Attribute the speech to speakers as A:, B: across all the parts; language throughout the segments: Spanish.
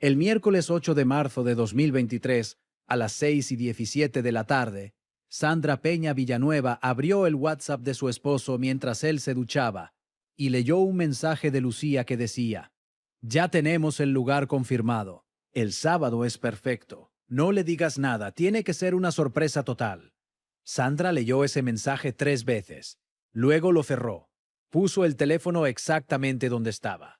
A: El miércoles 8 de marzo de 2023, a las 6:17 de la tarde, Sandra Peña Villanueva abrió el WhatsApp de su esposo mientras él se duchaba y leyó un mensaje de Lucía que decía: «Ya tenemos el lugar confirmado. El sábado es perfecto. No le digas nada, tiene que ser una sorpresa total». Sandra leyó ese mensaje 3 veces. Luego lo cerró. Puso el teléfono exactamente donde estaba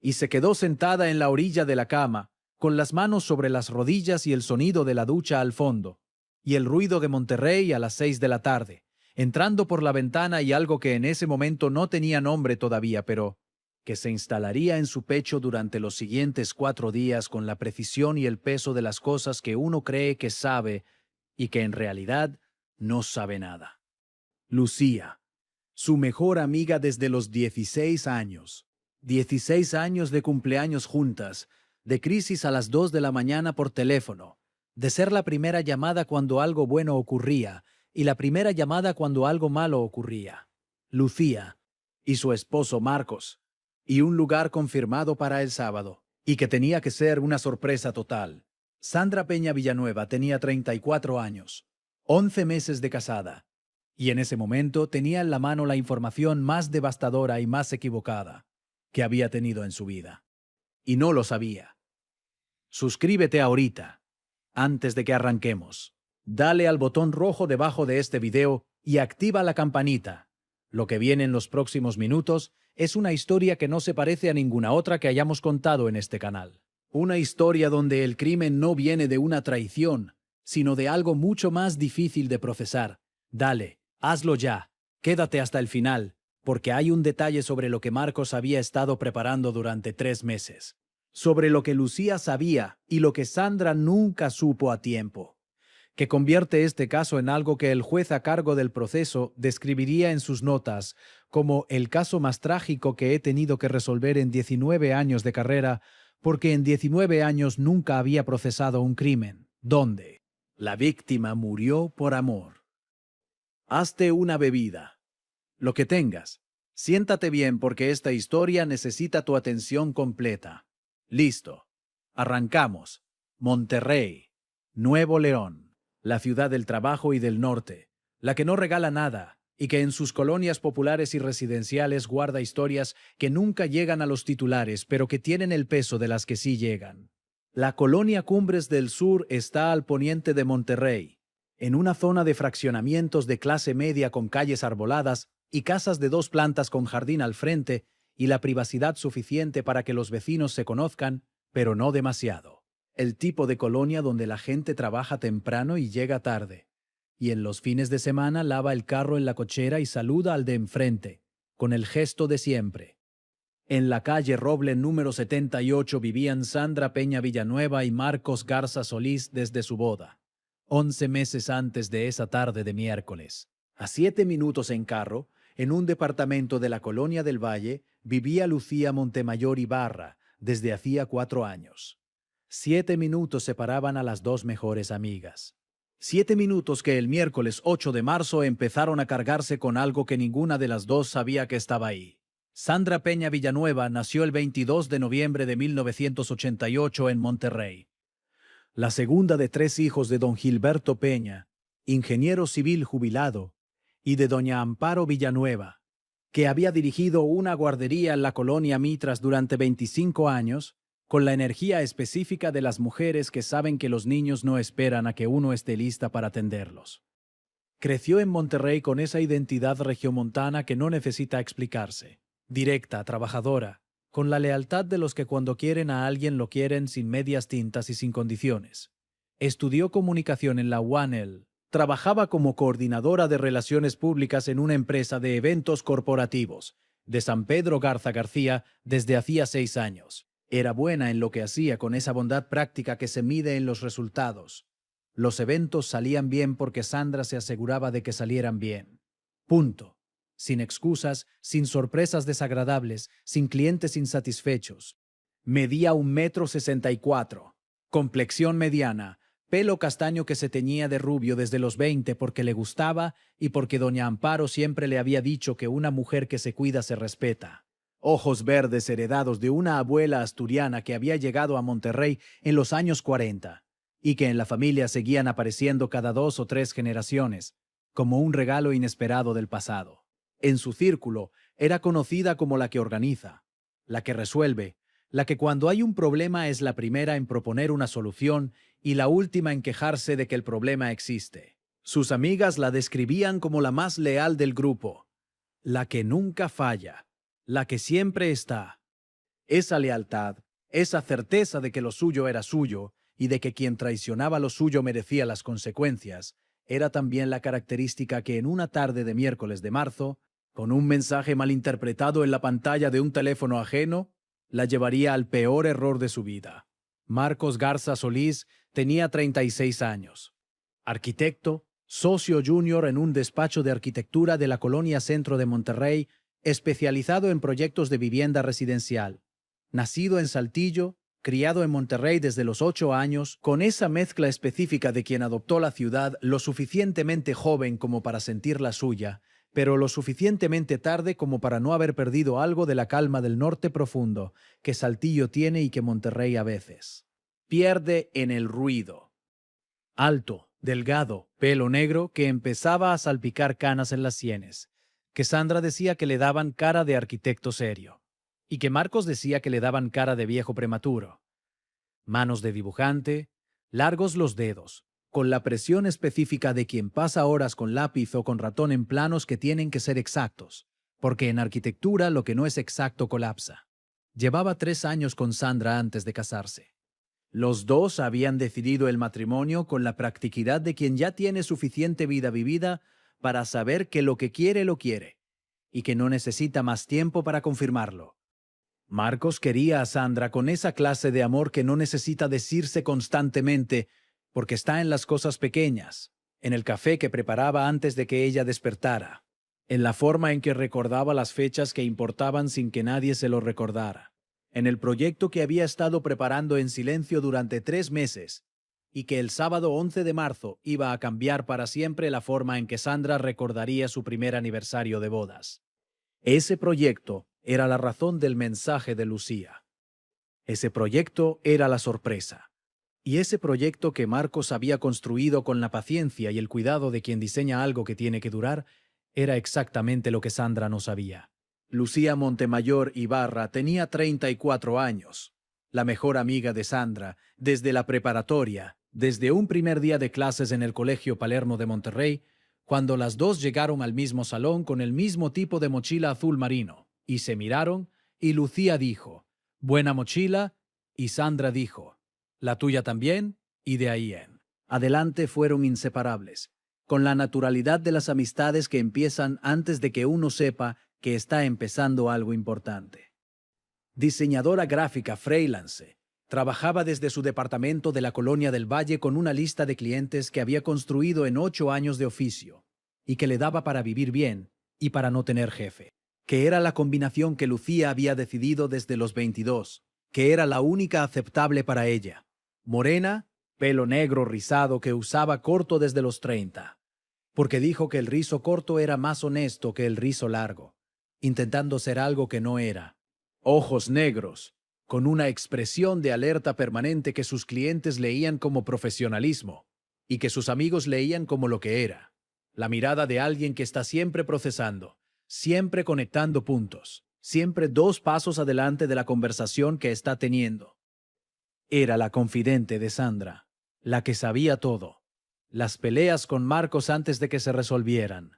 A: y se quedó sentada en la orilla de la cama, con las manos sobre las rodillas y el sonido de la ducha al fondo, y el ruido de Monterrey a las 6 de la tarde, entrando por la ventana, y algo que en ese momento no tenía nombre todavía, pero que se instalaría en su pecho durante los siguientes 4 días con la precisión y el peso de las cosas que uno cree que sabe y que en realidad no sabe nada. Lucía, su mejor amiga desde los 16 años. 16 años de cumpleaños juntas, de crisis a las 2 de la mañana por teléfono, de ser la primera llamada cuando algo bueno ocurría y la primera llamada cuando algo malo ocurría. Lucía y su esposo Marcos, y un lugar confirmado para el sábado, y que tenía que ser una sorpresa total. Sandra Peña Villanueva tenía 34 años, 11 meses de casada, y en ese momento tenía en la mano la información más devastadora y más equivocada que había tenido en su vida. Y no lo sabía. Suscríbete ahorita, antes de que arranquemos. Dale al botón rojo debajo de este video y activa la campanita. Lo que viene en los próximos minutos es una historia que no se parece a ninguna otra que hayamos contado en este canal. Una historia donde el crimen no viene de una traición, sino de algo mucho más difícil de procesar. Dale, hazlo ya. Quédate hasta el final, porque hay un detalle sobre lo que Marcos había estado preparando durante 3 meses. Sobre lo que Lucía sabía y lo que Sandra nunca supo a tiempo, que convierte este caso en algo que el juez a cargo del proceso describiría en sus notas como el caso más trágico que he tenido que resolver en 19 años de carrera, porque en 19 años nunca había procesado un crimen donde la víctima murió por amor. Hazte una bebida. Lo que tengas. Siéntate bien porque esta historia necesita tu atención completa. Listo. Arrancamos. Monterrey, Nuevo León, la ciudad del trabajo y del norte, la que no regala nada y que en sus colonias populares y residenciales guarda historias que nunca llegan a los titulares, pero que tienen el peso de las que sí llegan. La colonia Cumbres del Sur está al poniente de Monterrey, en una zona de fraccionamientos de clase media con calles arboladas y casas de 2 plantas con jardín al frente y la privacidad suficiente para que los vecinos se conozcan, pero no demasiado. El tipo de colonia donde la gente trabaja temprano y llega tarde, y en los fines de semana lava el carro en la cochera y saluda al de enfrente, con el gesto de siempre. En la calle Roble número 78 vivían Sandra Peña Villanueva y Marcos Garza Solís desde su boda, 11 meses antes de esa tarde de miércoles. A 7 minutos en carro, en un departamento de la Colonia del Valle, vivía Lucía Montemayor Ibarra desde hacía 4 años. 7 minutos separaban a las 2 mejores amigas. 7 minutos que el miércoles 8 de marzo empezaron a cargarse con algo que ninguna de las dos sabía que estaba ahí. Sandra Peña Villanueva nació el 22 de noviembre de 1988 en Monterrey. La segunda de 3 hijos de don Gilberto Peña, ingeniero civil jubilado, y de doña Amparo Villanueva, que había dirigido una guardería en la colonia Mitras durante 25 años, con la energía específica de las mujeres que saben que los niños no esperan a que uno esté lista para atenderlos. Creció en Monterrey con esa identidad regiomontana que no necesita explicarse, directa, trabajadora, con la lealtad de los que cuando quieren a alguien lo quieren sin medias tintas y sin condiciones. Estudió comunicación en la UANL. Trabajaba como coordinadora de relaciones públicas en una empresa de eventos corporativos de San Pedro Garza García desde hacía 6 años. Era buena en lo que hacía con esa bondad práctica que se mide en los resultados. Los eventos salían bien porque Sandra se aseguraba de que salieran bien. Punto. Sin excusas, sin sorpresas desagradables, sin clientes insatisfechos. Medía 1,64 m, complexión mediana, pelo castaño que se teñía de rubio desde los 20 porque le gustaba y porque doña Amparo siempre le había dicho que una mujer que se cuida se respeta. ojos verdes heredados de una abuela asturiana que había llegado a Monterrey en los años 40 y que en la familia seguían apareciendo cada 2 o 3 generaciones, como un regalo inesperado del pasado. En su círculo era conocida como la que organiza, la que resuelve, la que cuando hay un problema es la primera en proponer una solución y la última en quejarse de que el problema existe. Sus amigas la describían como la más leal del grupo, la que nunca falla, la que siempre está. Esa lealtad, esa certeza de que lo suyo era suyo y de que quien traicionaba lo suyo merecía las consecuencias, era también la característica que en una tarde de miércoles de marzo, con un mensaje malinterpretado en la pantalla de un teléfono ajeno, la llevaría al peor error de su vida. Marcos Garza Solís tenía 36 años. Arquitecto, socio junior en un despacho de arquitectura de la colonia Centro de Monterrey, especializado en proyectos de vivienda residencial. Nacido en Saltillo, criado en Monterrey desde los 8 años, con esa mezcla específica de quien adoptó la ciudad lo suficientemente joven como para sentir la suya, pero lo suficientemente tarde como para no haber perdido algo de la calma del norte profundo que Saltillo tiene y que Monterrey a veces pierde en el ruido. Alto, delgado, pelo negro que empezaba a salpicar canas en las sienes, que Sandra decía que le daban cara de arquitecto serio, y que Marcos decía que le daban cara de viejo prematuro. Manos de dibujante, largos los dedos, con la presión específica de quien pasa horas con lápiz o con ratón en planos que tienen que ser exactos, porque en arquitectura lo que no es exacto colapsa. Llevaba 3 años con Sandra antes de casarse. Los dos habían decidido el matrimonio con la practicidad de quien ya tiene suficiente vida vivida para saber que lo que quiere lo quiere, y que no necesita más tiempo para confirmarlo. Marcos quería a Sandra con esa clase de amor que no necesita decirse constantemente, porque está en las cosas pequeñas, en el café que preparaba antes de que ella despertara, en la forma en que recordaba las fechas que importaban sin que nadie se lo recordara, en el proyecto que había estado preparando en silencio durante 3 meses y que el sábado 11 de marzo iba a cambiar para siempre la forma en que Sandra recordaría su primer aniversario de bodas. Ese proyecto era la razón del mensaje de Lucía. Ese proyecto era la sorpresa. Y ese proyecto que Marcos había construido con la paciencia y el cuidado de quien diseña algo que tiene que durar, era exactamente lo que Sandra no sabía. Lucía Montemayor Ibarra tenía 34 años, la mejor amiga de Sandra, desde la preparatoria, desde un primer día de clases en el Colegio Palermo de Monterrey, cuando las dos llegaron al mismo salón con el mismo tipo de mochila azul marino, y se miraron, y Lucía dijo, «Buena mochila», y Sandra dijo, «La tuya también», y de ahí en adelante fueron inseparables, con la naturalidad de las amistades que empiezan antes de que uno sepa que está empezando algo importante. Diseñadora gráfica freelance, trabajaba desde su departamento de la Colonia del Valle con una lista de clientes que había construido en 8 años de oficio y que le daba para vivir bien y para no tener jefe, que era la combinación que Lucía había decidido desde los 22, que era la única aceptable para ella. Morena, pelo negro rizado que usaba corto desde los 30, porque dijo que el rizo corto era más honesto que el rizo largo, intentando ser algo que no era. Ojos negros, con una expresión de alerta permanente que sus clientes leían como profesionalismo y que sus amigos leían como lo que era. La mirada de alguien que está siempre procesando, siempre conectando puntos, siempre 2 pasos adelante de la conversación que está teniendo. Era la confidente de Sandra, la que sabía todo. Las peleas con Marcos antes de que se resolvieran.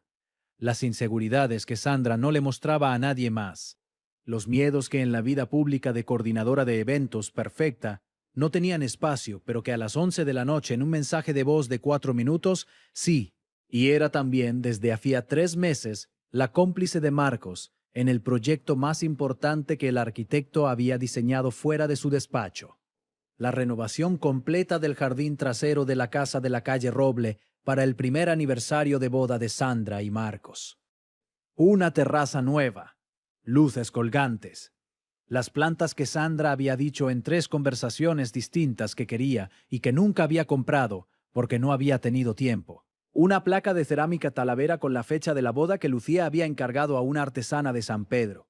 A: Las inseguridades que Sandra no le mostraba a nadie más. Los miedos que en la vida pública de coordinadora de eventos perfecta no tenían espacio, pero que a las 11 de la noche en un mensaje de voz de 4 minutos, sí. Y era también, desde hacía 3 meses, la cómplice de Marcos en el proyecto más importante que el arquitecto había diseñado fuera de su despacho. La renovación completa del jardín trasero de la casa de la calle Roble para el primer aniversario de boda de Sandra y Marcos. Una terraza nueva, luces colgantes, las plantas que Sandra había dicho en 3 conversaciones distintas que quería y que nunca había comprado porque no había tenido tiempo. Una placa de cerámica talavera con la fecha de la boda que Lucía había encargado a una artesana de San Pedro.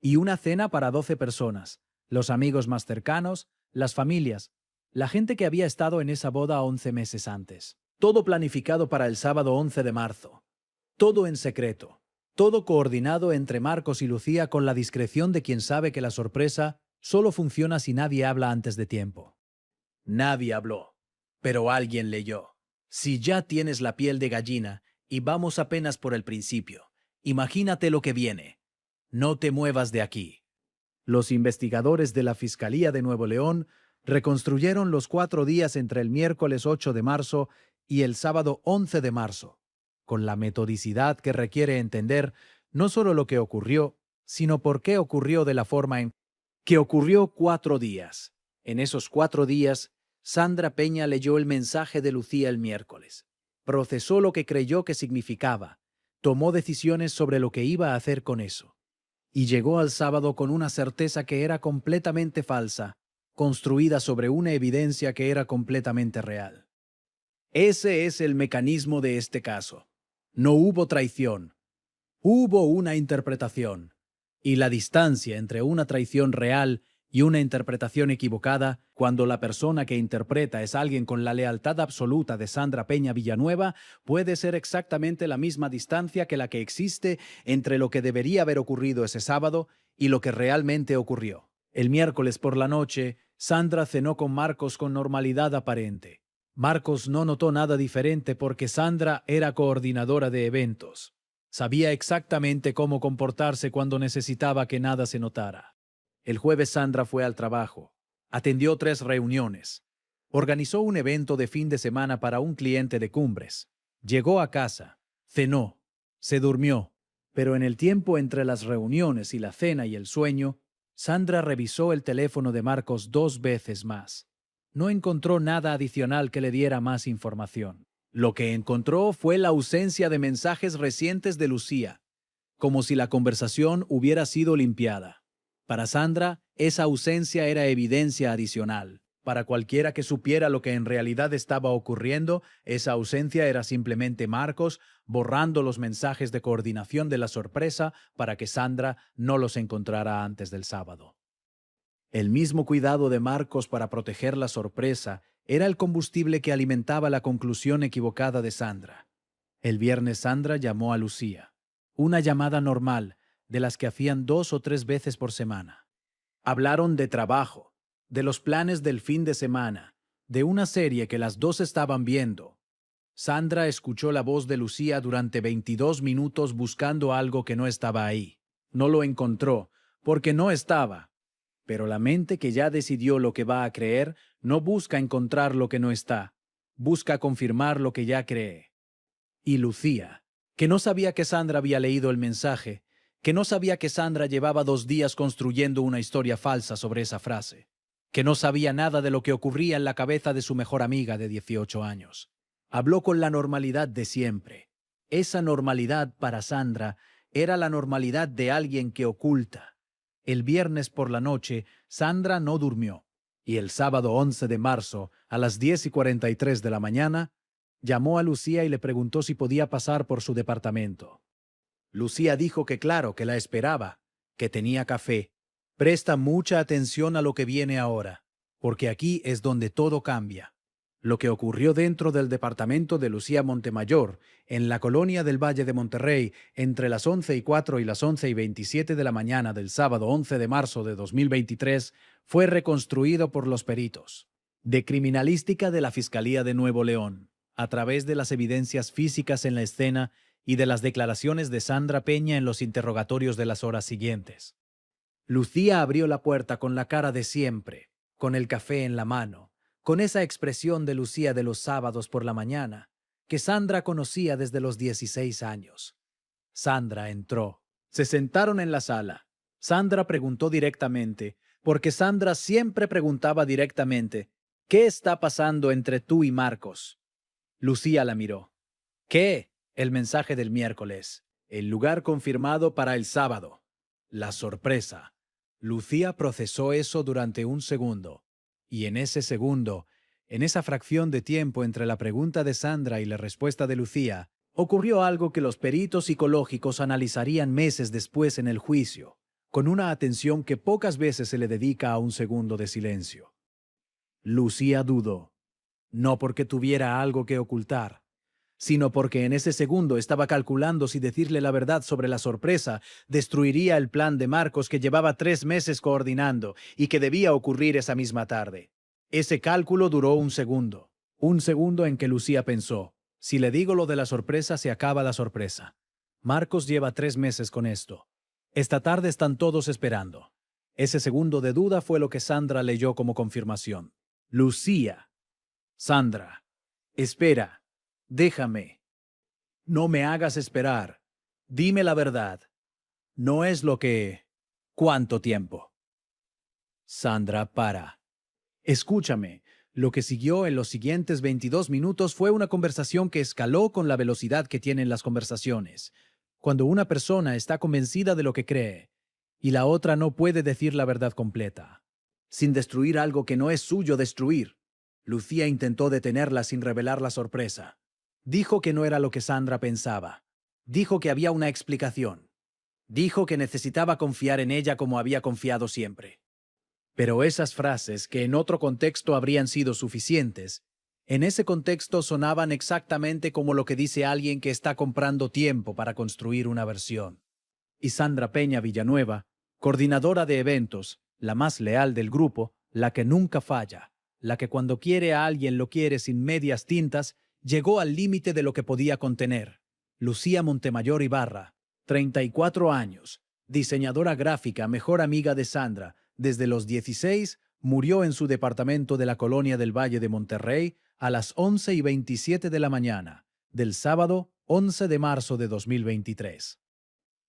A: Y una cena para 12 personas, los amigos más cercanos, las familias, la gente que había estado en esa boda 11 meses antes. Todo planificado para el sábado 11 de marzo. Todo en secreto. Todo coordinado entre Marcos y Lucía con la discreción de quien sabe que la sorpresa solo funciona si nadie habla antes de tiempo. Nadie habló, pero alguien leyó. Si ya tienes la piel de gallina y vamos apenas por el principio, imagínate lo que viene. No te muevas de aquí. Los investigadores de la Fiscalía de Nuevo León reconstruyeron los 4 días entre el miércoles 8 de marzo y el sábado 11 de marzo, con la metodicidad que requiere entender no solo lo que ocurrió, sino por qué ocurrió de la forma en que ocurrió 4 días. En esos 4 días, Sandra Peña leyó el mensaje de Lucía el miércoles, procesó lo que creyó que significaba, tomó decisiones sobre lo que iba a hacer con eso, y llegó al sábado con una certeza que era completamente falsa, construida sobre una evidencia que era completamente real. Ese es el mecanismo de este caso. No hubo traición. Hubo una interpretación. Y la distancia entre una traición real y una interpretación equivocada, cuando la persona que interpreta es alguien con la lealtad absoluta de Sandra Peña Villanueva, puede ser exactamente la misma distancia que la que existe entre lo que debería haber ocurrido ese sábado y lo que realmente ocurrió. El miércoles por la noche, Sandra cenó con Marcos con normalidad aparente. Marcos no notó nada diferente porque Sandra era coordinadora de eventos. Sabía exactamente cómo comportarse cuando necesitaba que nada se notara. El jueves Sandra fue al trabajo, atendió 3 reuniones, organizó un evento de fin de semana para un cliente de Cumbres, llegó a casa, cenó, se durmió, pero en el tiempo entre las reuniones y la cena y el sueño, Sandra revisó el teléfono de Marcos 2 veces más. No encontró nada adicional que le diera más información. Lo que encontró fue la ausencia de mensajes recientes de Lucía, como si la conversación hubiera sido limpiada. Para Sandra, esa ausencia era evidencia adicional. Para cualquiera que supiera lo que en realidad estaba ocurriendo, esa ausencia era simplemente Marcos borrando los mensajes de coordinación de la sorpresa para que Sandra no los encontrara antes del sábado. El mismo cuidado de Marcos para proteger la sorpresa era el combustible que alimentaba la conclusión equivocada de Sandra. El viernes Sandra llamó a Lucía. Una llamada normal, de las que hacían 2 o 3 veces por semana. Hablaron de trabajo, de los planes del fin de semana, de una serie que las dos estaban viendo. Sandra escuchó la voz de Lucía durante 22 minutos buscando algo que no estaba ahí. No lo encontró, porque no estaba. Pero la mente que ya decidió lo que va a creer no busca encontrar lo que no está, busca confirmar lo que ya cree. Y Lucía, que no sabía que Sandra había leído el mensaje, que no sabía que Sandra llevaba 2 días construyendo una historia falsa sobre esa frase, que no sabía nada de lo que ocurría en la cabeza de su mejor amiga de 18 años. Habló con la normalidad de siempre. Esa normalidad para Sandra era la normalidad de alguien que oculta. El viernes por la noche, Sandra no durmió, y el sábado 11 de marzo, a las 10:43 de la mañana, llamó a Lucía y le preguntó si podía pasar por su departamento. Lucía dijo que claro, que la esperaba, que tenía café. Presta mucha atención a lo que viene ahora, porque aquí es donde todo cambia. Lo que ocurrió dentro del departamento de Lucía Montemayor, en la colonia del Valle de Monterrey, entre las 11:04 y las 11:27 de la mañana del sábado 11 de marzo de 2023, fue reconstruido por los peritos de criminalística de la Fiscalía de Nuevo León, a través de las evidencias físicas en la escena y de las declaraciones de Sandra Peña en los interrogatorios de las horas siguientes. Lucía abrió la puerta con la cara de siempre, con el café en la mano, con esa expresión de Lucía de los sábados por la mañana, que Sandra conocía desde los 16 años. Sandra entró. Se sentaron en la sala. Sandra preguntó directamente, porque Sandra siempre preguntaba directamente, ¿qué está pasando entre tú y Marcos? Lucía la miró. ¿Qué? El mensaje del miércoles. El lugar confirmado para el sábado. La sorpresa. Lucía procesó eso durante un segundo. Y en ese segundo, en esa fracción de tiempo entre la pregunta de Sandra y la respuesta de Lucía, ocurrió algo que los peritos psicológicos analizarían meses después en el juicio, con una atención que pocas veces se le dedica a un segundo de silencio. Lucía dudó, no porque tuviera algo que ocultar, sino porque en ese segundo estaba calculando si decirle la verdad sobre la sorpresa destruiría el plan de Marcos que llevaba 3 meses coordinando y que debía ocurrir esa misma tarde. Ese cálculo duró un segundo en que Lucía pensó, si le digo lo de la sorpresa se acaba la sorpresa. Marcos lleva 3 meses con esto. Esta tarde están todos esperando. Ese segundo de duda fue lo que Sandra leyó como confirmación. Lucía. Sandra. Espera. Déjame. No me hagas esperar. Dime la verdad. No es lo que... ¿Cuánto tiempo? Sandra, para. Escúchame. Lo que siguió en los siguientes 22 minutos fue una conversación que escaló con la velocidad que tienen las conversaciones. Cuando una persona está convencida de lo que cree y la otra no puede decir la verdad completa. Sin destruir algo que no es suyo destruir. Lucía intentó detenerla sin revelar la sorpresa. Dijo que no era lo que Sandra pensaba. Dijo que había una explicación. Dijo que necesitaba confiar en ella como había confiado siempre. Pero esas frases, que en otro contexto habrían sido suficientes, en ese contexto sonaban exactamente como lo que dice alguien que está comprando tiempo para construir una versión. Y Sandra Peña Villanueva, coordinadora de eventos, la más leal del grupo, la que nunca falla, la que cuando quiere a alguien lo quiere sin medias tintas, llegó al límite de lo que podía contener. Lucía Montemayor Ibarra, 34 años, diseñadora gráfica, mejor amiga de Sandra, desde los 16, murió en su departamento de la colonia del Valle de Monterrey a las 11:27 de la mañana, del sábado 11 de marzo de 2023.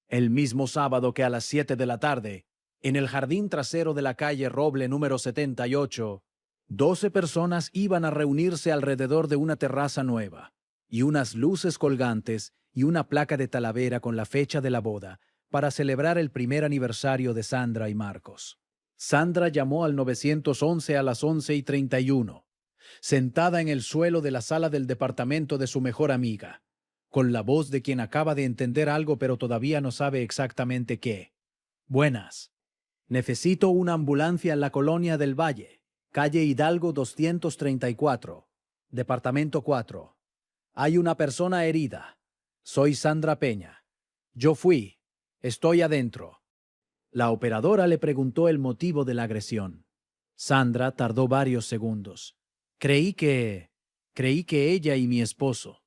A: El mismo sábado que a las 7 de la tarde, en el jardín trasero de la calle Roble número 78, 12 personas iban a reunirse alrededor de una terraza nueva, y unas luces colgantes y una placa de Talavera con la fecha de la boda, para celebrar el primer aniversario de Sandra y Marcos. Sandra llamó al 911 a las 11:31, sentada en el suelo de la sala del departamento de su mejor amiga, con la voz de quien acaba de entender algo pero todavía no sabe exactamente qué. Buenas. Necesito una ambulancia en la colonia del Valle, calle Hidalgo 234, departamento 4. Hay una persona herida. Soy Sandra Peña. Yo fui. Estoy adentro. La operadora le preguntó el motivo de la agresión. Sandra tardó varios segundos. Creí que ella y mi esposo.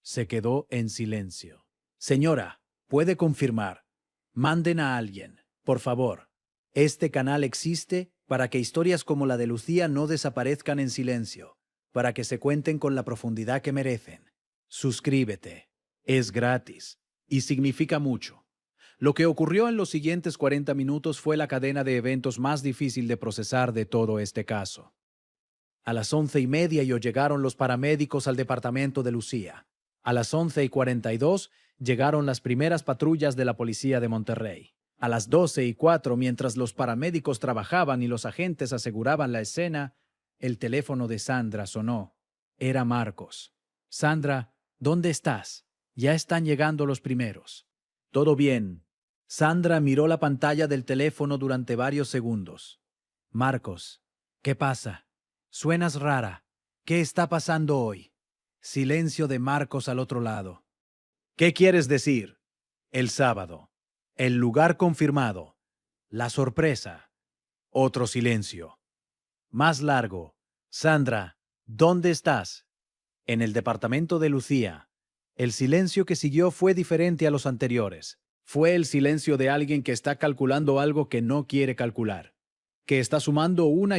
A: Se quedó en silencio. Señora, ¿puede confirmar? Manden a alguien, por favor. Este canal existe para que historias como la de Lucía no desaparezcan en silencio, para que se cuenten con la profundidad que merecen. Suscríbete. Es gratis y significa mucho. Lo que ocurrió en los siguientes 40 minutos fue la cadena de eventos más difícil de procesar de todo este caso. A las 11:30 llegaron los paramédicos al departamento de Lucía. A las 11:42 llegaron las primeras patrullas de la policía de Monterrey. A las 12:04, mientras los paramédicos trabajaban y los agentes aseguraban la escena, el teléfono de Sandra sonó. Era Marcos. Sandra, ¿dónde estás? Ya están llegando los primeros. Todo bien. Sandra miró la pantalla del teléfono durante varios segundos. Marcos, ¿qué pasa? Suenas rara. ¿Qué está pasando hoy? Silencio de Marcos al otro lado. ¿Qué quieres decir? El sábado. El lugar confirmado. La sorpresa. Otro silencio. Más largo. Sandra, ¿dónde estás? En el departamento de Lucía. El silencio que siguió fue diferente a los anteriores. Fue el silencio de alguien que está calculando algo que no quiere calcular, que está sumando una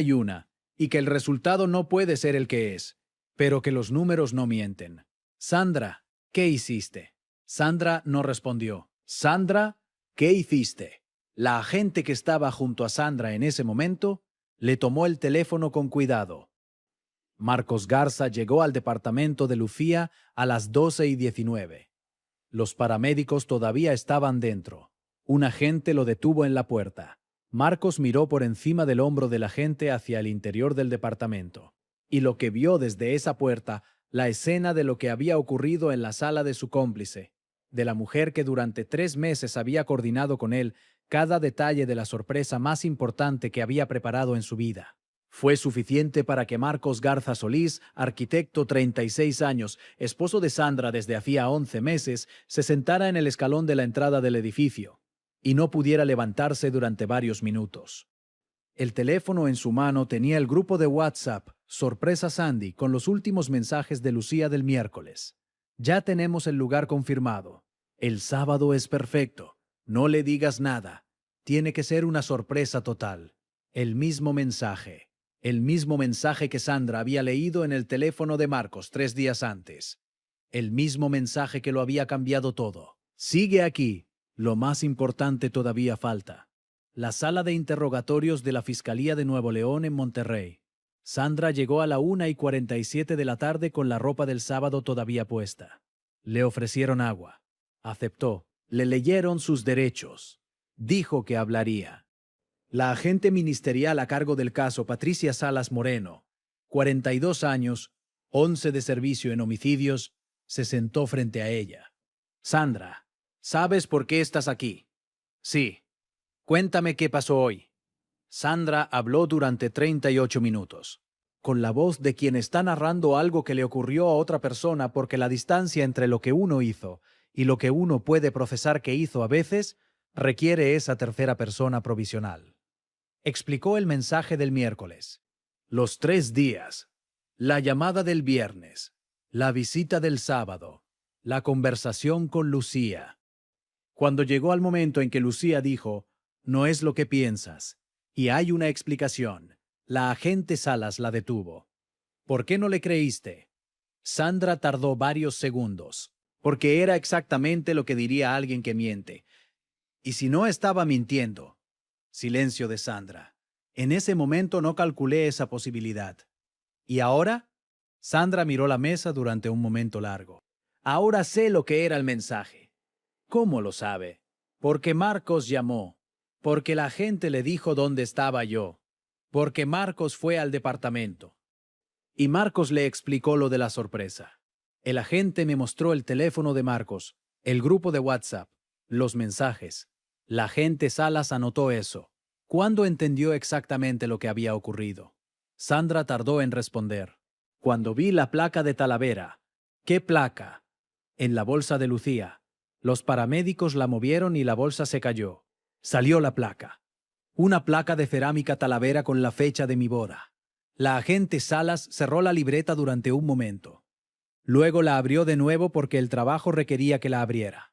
A: y que el resultado no puede ser el que es, pero que los números no mienten. Sandra, ¿qué hiciste? Sandra no respondió. Sandra, ¿qué hiciste? La agente que estaba junto a Sandra en ese momento le tomó el teléfono con cuidado. Marcos Garza llegó al departamento de Lucía a las 12:19. Los paramédicos todavía estaban dentro. Un agente lo detuvo en la puerta. Marcos miró por encima del hombro del agente hacia el interior del departamento. Y lo que vio desde esa puerta, la escena de lo que había ocurrido en la sala de su cómplice, de la mujer que durante 3 meses había coordinado con él, cada detalle de la sorpresa más importante que había preparado en su vida. Fue suficiente para que Marcos Garza Solís, arquitecto 36 años, esposo de Sandra desde hacía 11 meses, se sentara en el escalón de la entrada del edificio y no pudiera levantarse durante varios minutos. El teléfono en su mano tenía el grupo de WhatsApp Sorpresa Sandy con los últimos mensajes de Lucía del miércoles. Ya tenemos el lugar confirmado. El sábado es perfecto. No le digas nada. Tiene que ser una sorpresa total. El mismo mensaje. El mismo mensaje que Sandra había leído en el teléfono de Marcos 3 días antes. El mismo mensaje que lo había cambiado todo. Sigue aquí. Lo más importante todavía falta. La sala de interrogatorios de la Fiscalía de Nuevo León en Monterrey. Sandra llegó a la 1:47 de la tarde con la ropa del sábado todavía puesta. Le ofrecieron agua. Aceptó. Le leyeron sus derechos. Dijo que hablaría. La agente ministerial a cargo del caso, Patricia Salas Moreno, 42 años, 11 de servicio en homicidios, se sentó frente a ella. Sandra, ¿sabes por qué estás aquí? Sí. Cuéntame qué pasó hoy. Sandra habló durante 38 minutos, con la voz de quien está narrando algo que le ocurrió a otra persona porque la distancia entre lo que uno hizo y lo que uno puede procesar que hizo a veces requiere esa tercera persona provisional. Explicó el mensaje del miércoles, los 3 días, la llamada del viernes, la visita del sábado, la conversación con Lucía. Cuando llegó al momento en que Lucía dijo, no es lo que piensas, y hay una explicación, la agente Salas la detuvo. ¿Por qué no le creíste? Sandra tardó varios segundos, porque era exactamente lo que diría alguien que miente. ¿Y si no estaba mintiendo? Silencio de Sandra. En ese momento no calculé esa posibilidad. ¿Y ahora? Sandra miró la mesa durante un momento largo. Ahora sé lo que era el mensaje. ¿Cómo lo sabe? Porque Marcos llamó. Porque la gente le dijo dónde estaba yo. Porque Marcos fue al departamento. Y Marcos le explicó lo de la sorpresa. El agente me mostró el teléfono de Marcos, el grupo de WhatsApp, los mensajes. La agente Salas anotó eso. ¿Cuándo entendió exactamente lo que había ocurrido? Sandra tardó en responder. Cuando vi la placa de Talavera. ¿Qué placa? En la bolsa de Lucía. Los paramédicos la movieron y la bolsa se cayó. Salió la placa. Una placa de cerámica Talavera con la fecha de mi boda. La agente Salas cerró la libreta durante un momento. Luego la abrió de nuevo porque el trabajo requería que la abriera.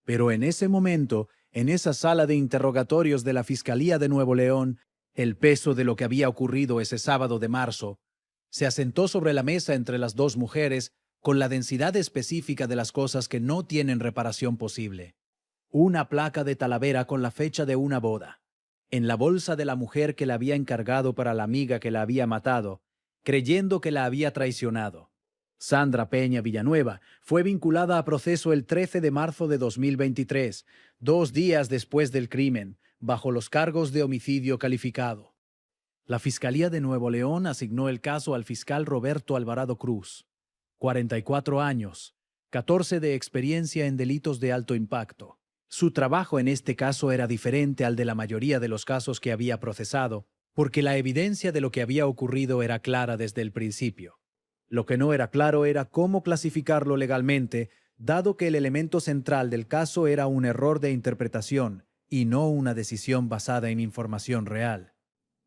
A: Pero en ese momento, en esa sala de interrogatorios de la Fiscalía de Nuevo León, el peso de lo que había ocurrido ese sábado de marzo se asentó sobre la mesa entre las dos mujeres con la densidad específica de las cosas que no tienen reparación posible. Una placa de Talavera con la fecha de una boda, en la bolsa de la mujer que la había encargado para la amiga que la había matado, creyendo que la había traicionado. Sandra Peña Villanueva fue vinculada a proceso el 13 de marzo de 2023, 2 días después del crimen, bajo los cargos de homicidio calificado. La Fiscalía de Nuevo León asignó el caso al fiscal Roberto Alvarado Cruz, 44 años, 14 de experiencia en delitos de alto impacto. Su trabajo en este caso era diferente al de la mayoría de los casos que había procesado, porque la evidencia de lo que había ocurrido era clara desde el principio. Lo que no era claro era cómo clasificarlo legalmente, dado que el elemento central del caso era un error de interpretación y no una decisión basada en información real.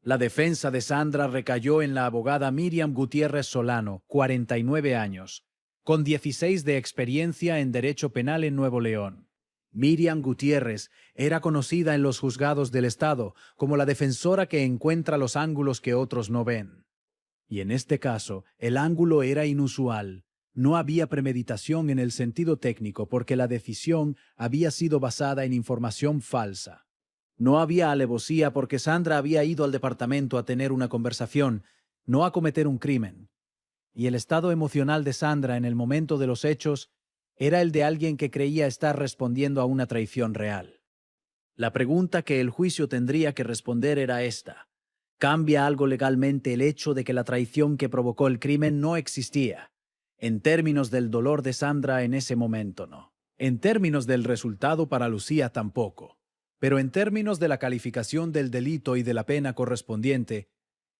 A: La defensa de Sandra recayó en la abogada Miriam Gutiérrez Solano, 49 años, con 16 de experiencia en derecho penal en Nuevo León. Miriam Gutiérrez era conocida en los juzgados del Estado como la defensora que encuentra los ángulos que otros no ven. Y en este caso, el ángulo era inusual. No había premeditación en el sentido técnico porque la decisión había sido basada en información falsa. No había alevosía porque Sandra había ido al departamento a tener una conversación, no a cometer un crimen. Y el estado emocional de Sandra en el momento de los hechos era el de alguien que creía estar respondiendo a una traición real. La pregunta que el juicio tendría que responder era esta. ¿Cambia algo legalmente el hecho de que la traición que provocó el crimen no existía? En términos del dolor de Sandra en ese momento no. En términos del resultado para Lucía tampoco. Pero en términos de la calificación del delito y de la pena correspondiente,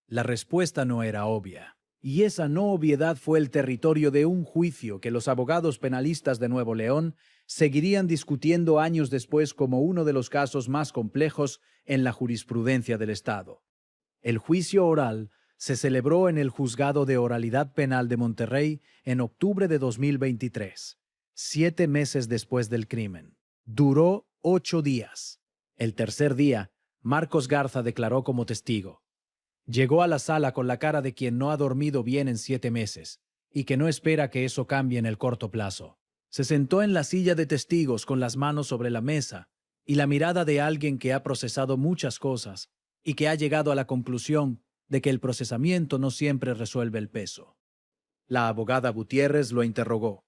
A: la respuesta no era obvia. Y esa no obviedad fue el territorio de un juicio que los abogados penalistas de Nuevo León seguirían discutiendo años después como uno de los casos más complejos en la jurisprudencia del Estado. El juicio oral se celebró en el Juzgado de Oralidad Penal de Monterrey en octubre de 2023, 7 meses después del crimen. Duró 8 días. El tercer día, Marcos Garza declaró como testigo. Llegó a la sala con la cara de quien no ha dormido bien en 7 meses y que no espera que eso cambie en el corto plazo. Se sentó en la silla de testigos con las manos sobre la mesa y la mirada de alguien que ha procesado muchas cosas y que ha llegado a la conclusión de que el procesamiento no siempre resuelve el peso. La abogada Gutiérrez lo interrogó.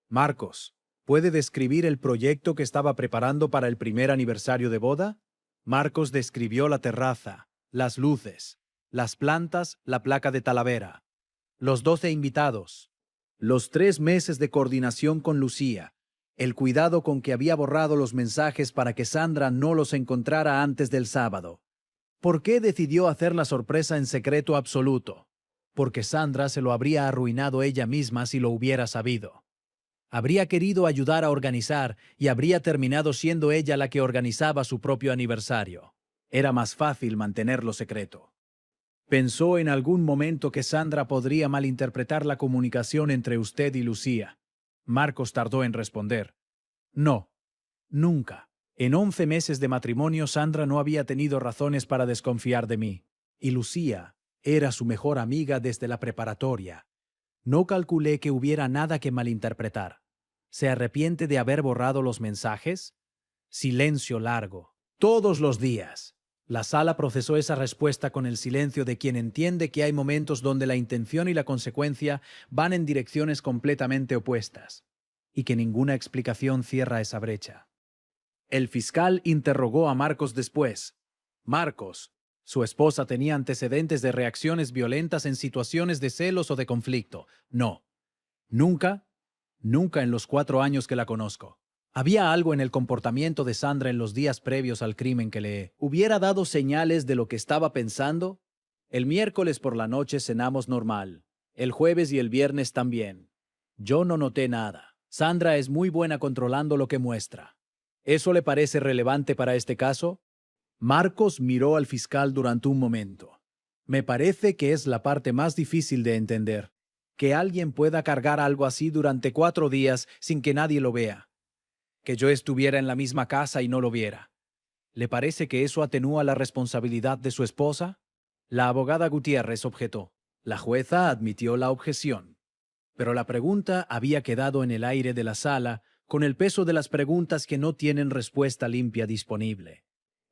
A: Marcos, ¿puede describir el proyecto que estaba preparando para el primer aniversario de boda? Marcos describió la terraza, las luces, las plantas, la placa de Talavera, los 12 invitados, los 3 meses de coordinación con Lucía, el cuidado con que había borrado los mensajes para que Sandra no los encontrara antes del sábado. ¿Por qué decidió hacer la sorpresa en secreto absoluto? Porque Sandra se lo habría arruinado ella misma si lo hubiera sabido. Habría querido ayudar a organizar y habría terminado siendo ella la que organizaba su propio aniversario. Era más fácil mantenerlo secreto. ¿Pensó en algún momento que Sandra podría malinterpretar la comunicación entre usted y Lucía? Marcos tardó en responder. No, nunca. En 11 meses de matrimonio, Sandra no había tenido razones para desconfiar de mí. Y Lucía era su mejor amiga desde la preparatoria. No calculé que hubiera nada que malinterpretar. ¿Se arrepiente de haber borrado los mensajes? Silencio largo. Todos los días. La sala procesó esa respuesta con el silencio de quien entiende que hay momentos donde la intención y la consecuencia van en direcciones completamente opuestas, y que ninguna explicación cierra esa brecha. El fiscal interrogó a Marcos después. Marcos, ¿su esposa tenía antecedentes de reacciones violentas en situaciones de celos o de conflicto? No. Nunca, nunca en los 4 años que la conozco. ¿Había algo en el comportamiento de Sandra en los días previos al crimen que le hubiera dado señales de lo que estaba pensando? El miércoles por la noche cenamos normal. El jueves y el viernes también. Yo no noté nada. Sandra es muy buena controlando lo que muestra. ¿Eso le parece relevante para este caso? Marcos miró al fiscal durante un momento. Me parece que es la parte más difícil de entender. Que alguien pueda cargar algo así durante 4 días sin que nadie lo vea. Que yo estuviera en la misma casa y no lo viera. ¿Le parece que eso atenúa la responsabilidad de su esposa? La abogada Gutiérrez objetó. La jueza admitió la objeción. Pero la pregunta había quedado en el aire de la sala con el peso de las preguntas que no tienen respuesta limpia disponible.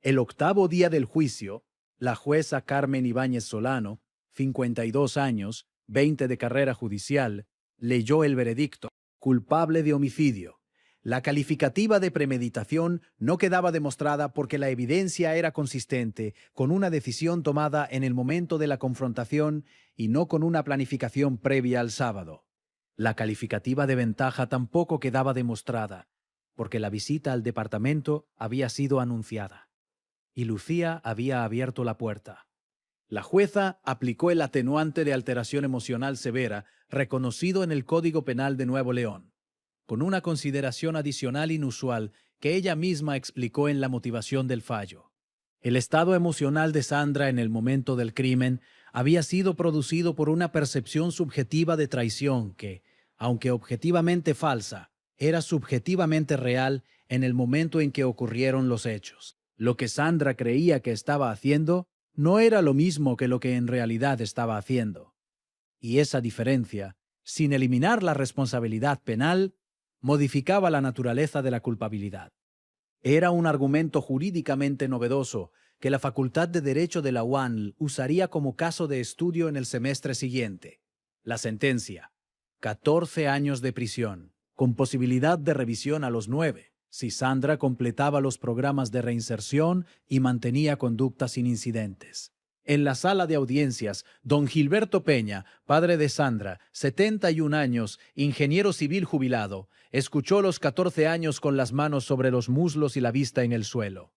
A: El 8º día del juicio, la jueza Carmen Ibáñez Solano, 52 años, 20 de carrera judicial, leyó el veredicto, culpable de homicidio. La calificativa de premeditación no quedaba demostrada porque la evidencia era consistente con una decisión tomada en el momento de la confrontación y no con una planificación previa al sábado. La calificativa de ventaja tampoco quedaba demostrada porque la visita al departamento había sido anunciada y Lucía había abierto la puerta. La jueza aplicó el atenuante de alteración emocional severa reconocido en el Código Penal de Nuevo León, con una consideración adicional inusual que ella misma explicó en la motivación del fallo. El estado emocional de Sandra en el momento del crimen había sido producido por una percepción subjetiva de traición que, aunque objetivamente falsa, era subjetivamente real en el momento en que ocurrieron los hechos. Lo que Sandra creía que estaba haciendo no era lo mismo que lo que en realidad estaba haciendo. Y esa diferencia, sin eliminar la responsabilidad penal, modificaba la naturaleza de la culpabilidad. Era un argumento jurídicamente novedoso que la Facultad de Derecho de la UANL usaría como caso de estudio en el semestre siguiente. La sentencia: 14 años de prisión, con posibilidad de revisión a los 9, si Sandra completaba los programas de reinserción y mantenía conductas sin incidentes. En la sala de audiencias, don Gilberto Peña, padre de Sandra, 71 años, ingeniero civil jubilado, escuchó los 14 años con las manos sobre los muslos y la vista en el suelo.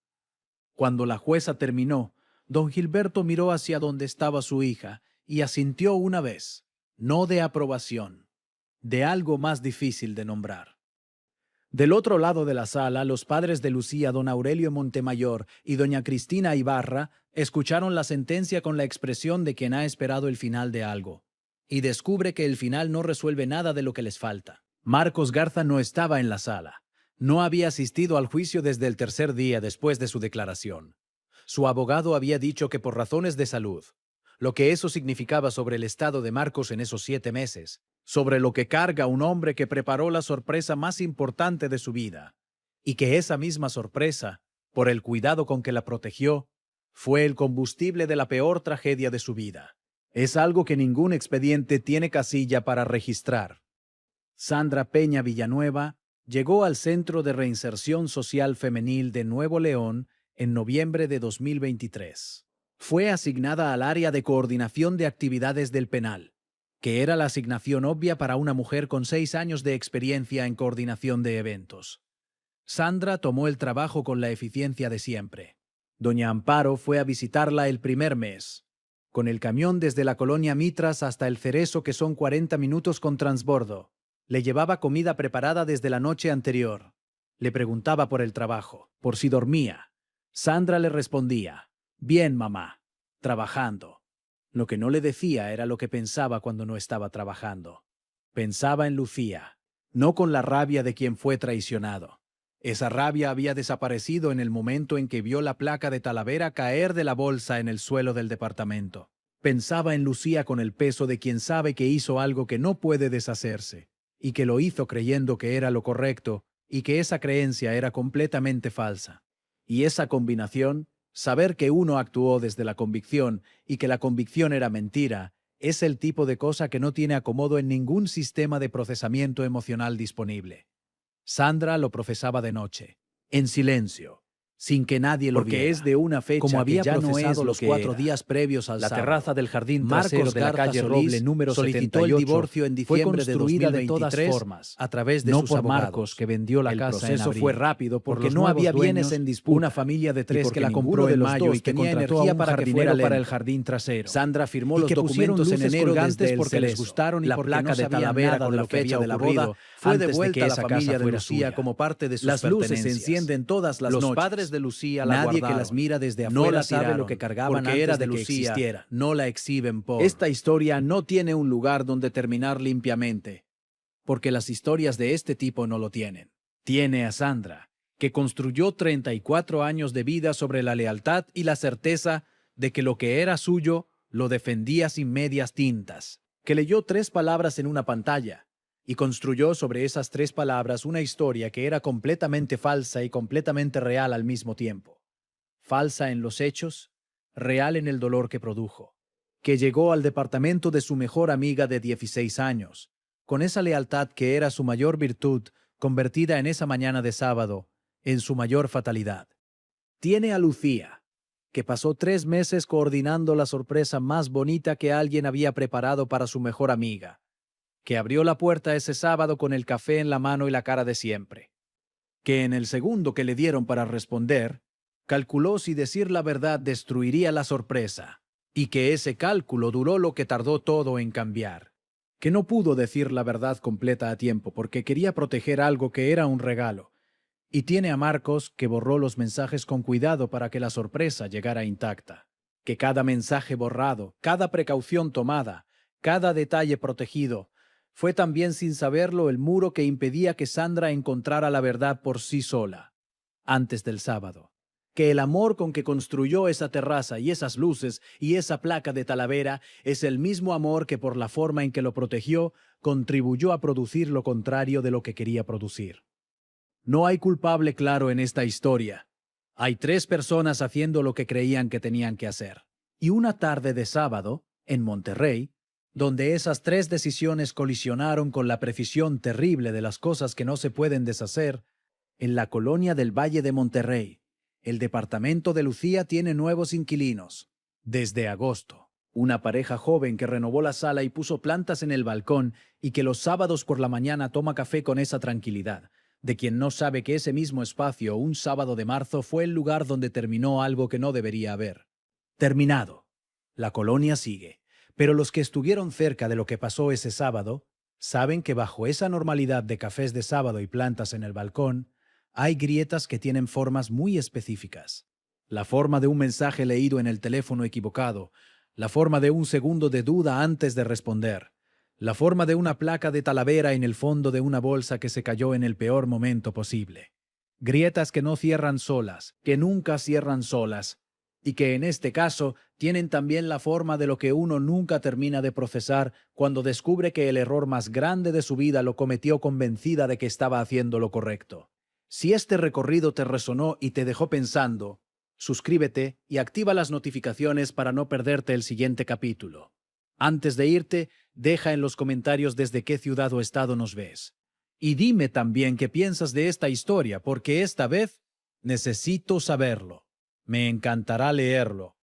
A: Cuando la jueza terminó, don Gilberto miró hacia donde estaba su hija y asintió una vez, no de aprobación, de algo más difícil de nombrar. Del otro lado de la sala, los padres de Lucía, don Aurelio Montemayor y doña Cristina Ibarra, escucharon la sentencia con la expresión de quien ha esperado el final de algo, y descubre que el final no resuelve nada de lo que les falta. Marcos Garza no estaba en la sala. No había asistido al juicio desde el tercer día después de su declaración. Su abogado había dicho que por razones de salud, lo que eso significaba sobre el estado de Marcos en esos 7 meses, sobre lo que carga un hombre que preparó la sorpresa más importante de su vida, y que esa misma sorpresa, por el cuidado con que la protegió, fue el combustible de la peor tragedia de su vida. Es algo que ningún expediente tiene casilla para registrar. Sandra Peña Villanueva llegó al Centro de Reinserción Social Femenil de Nuevo León en noviembre de 2023. Fue asignada al área de coordinación de actividades del penal, que era la asignación obvia para una mujer con 6 años de experiencia en coordinación de eventos. Sandra tomó el trabajo con la eficiencia de siempre. Doña Amparo fue a visitarla el primer mes, con el camión desde la colonia Mitras hasta el Cerezo, que son 40 minutos con transbordo. Le llevaba comida preparada desde la noche anterior. Le preguntaba por el trabajo, por si dormía. Sandra le respondía, «Bien, mamá, trabajando». Lo que no le decía era lo que pensaba cuando no estaba trabajando. Pensaba en Lucía, no con la rabia de quien fue traicionado. Esa rabia había desaparecido en el momento en que vio la placa de Talavera caer de la bolsa en el suelo del departamento. Pensaba en Lucía con el peso de quien sabe que hizo algo que no puede deshacerse, y que lo hizo creyendo que era lo correcto, y que esa creencia era completamente falsa. Y esa combinación, saber que uno actuó desde la convicción y que la convicción era mentira, es el tipo de cosa que no tiene acomodo en ningún sistema de procesamiento emocional disponible. Sandra lo profesaba de noche, en silencio, sin que nadie lo viera. Porque es de una fecha
B: como había
A: que ya no
B: procesado
A: es
B: lo
A: los
B: que
A: 4
B: era.
A: días previos al
B: La
A: sábado.
B: terraza del jardín
A: Marcos
B: trasero de la
A: Garza
B: calle
A: Solís
B: Roble número
A: solicitó
B: 78
A: el divorcio en diciembre de
B: construida de
A: 2023
B: todas formas,
A: a través de
B: no
A: sus
B: por
A: abogados.
B: Marcos, que vendió la
A: El
B: casa en
A: proceso
B: abril,
A: fue rápido
B: por
A: porque
B: los
A: no
B: nuevos
A: había bienes
B: dueños,
A: en disputa,
B: una familia de 3
A: y porque
B: que la
A: ninguno
B: compró
A: de
B: en
A: los
B: mayo
A: dos
B: y que
A: tenía
B: contrató a
A: energía
B: un
A: para que
B: jardinero
A: fuera
B: para el
A: lento.
B: jardín trasero.
A: Sandra firmó
B: Y
A: los
B: que pusieron
A: documentos en
B: luces
A: enero
B: colgantes
A: desde el
B: porque les
A: Cerezo.
B: gustaron y
A: La
B: porque
A: placa
B: no
A: de
B: sabían
A: Talavera
B: nada
A: con
B: de
A: la
B: lo que
A: fecha
B: había
A: de la
B: ocurrido
A: boda fue
B: antes de
A: devuelta
B: que
A: a la
B: esa
A: familia
B: casa
A: de
B: fuera
A: Lucía
B: suya.
A: como parte de sus
B: Las luces se
A: pertenencias.
B: encienden todas las
A: Los
B: noches.
A: padres de Lucía la
B: Nadie que
A: guardaron.
B: las mira desde
A: No
B: afuera
A: la
B: sabe
A: tiraron,
B: lo que cargaban
A: porque
B: antes
A: era de
B: de que
A: Lucía.
B: existiera.
A: No la exhiben por...
B: Esta historia no tiene un lugar donde terminar limpiamente,
A: porque las historias de este tipo no lo tienen. Tiene a Sandra, que construyó 34 años de vida sobre la lealtad y la certeza de que lo que era suyo lo defendía sin medias tintas, que leyó 3 palabras en una pantalla y construyó sobre esas 3 palabras una historia que era completamente falsa y completamente real al mismo tiempo. Falsa en los hechos, real en el dolor que produjo, que llegó al departamento de su mejor amiga de 16 años, con esa lealtad que era su mayor virtud, convertida en esa mañana de sábado en su mayor fatalidad. Tiene a Lucía, que pasó 3 meses coordinando la sorpresa más bonita que alguien había preparado para su mejor amiga, que abrió la puerta ese sábado con el café en la mano y la cara de siempre, que en el segundo que le dieron para responder, calculó si decir la verdad destruiría la sorpresa, y que ese cálculo duró lo que tardó todo en cambiar, que no pudo decir la verdad completa a tiempo porque quería proteger algo que era un regalo, y tiene a Marcos, que borró los mensajes con cuidado para que la sorpresa llegara intacta, que cada mensaje borrado, cada precaución tomada, cada detalle protegido, fue también sin saberlo el muro que impedía que Sandra encontrara la verdad por sí sola, antes del sábado. Que el amor con que construyó esa terraza y esas luces y esa placa de Talavera es el mismo amor que por la forma en que lo protegió contribuyó a producir lo contrario de lo que quería producir. No hay culpable claro en esta historia. Hay 3 personas haciendo lo que creían que tenían que hacer. Y una tarde de sábado, en Monterrey, donde esas 3 decisiones colisionaron con la precisión terrible de las cosas que no se pueden deshacer, en la colonia del Valle de Monterrey, el departamento de Lucía tiene nuevos inquilinos. Desde agosto, una pareja joven que renovó la sala y puso plantas en el balcón y que los sábados por la mañana toma café con esa tranquilidad, de quien no sabe que ese mismo espacio, un sábado de marzo, fue el lugar donde terminó algo que no debería haber. Terminado. La colonia sigue, pero los que estuvieron cerca de lo que pasó ese sábado saben que bajo esa normalidad de cafés de sábado y plantas en el balcón, hay grietas que tienen formas muy específicas. La forma de un mensaje leído en el teléfono equivocado, la forma de un segundo de duda antes de responder, la forma de una placa de Talavera en el fondo de una bolsa que se cayó en el peor momento posible. Grietas que no cierran solas, que nunca cierran solas, y que en este caso tienen también la forma de lo que uno nunca termina de procesar cuando descubre que el error más grande de su vida lo cometió convencida de que estaba haciendo lo correcto. Si este recorrido te resonó y te dejó pensando, suscríbete y activa las notificaciones para no perderte el siguiente capítulo. Antes de irte, deja en los comentarios desde qué ciudad o estado nos ves. Y dime también qué piensas de esta historia, porque esta vez necesito saberlo. Me encantará leerlo.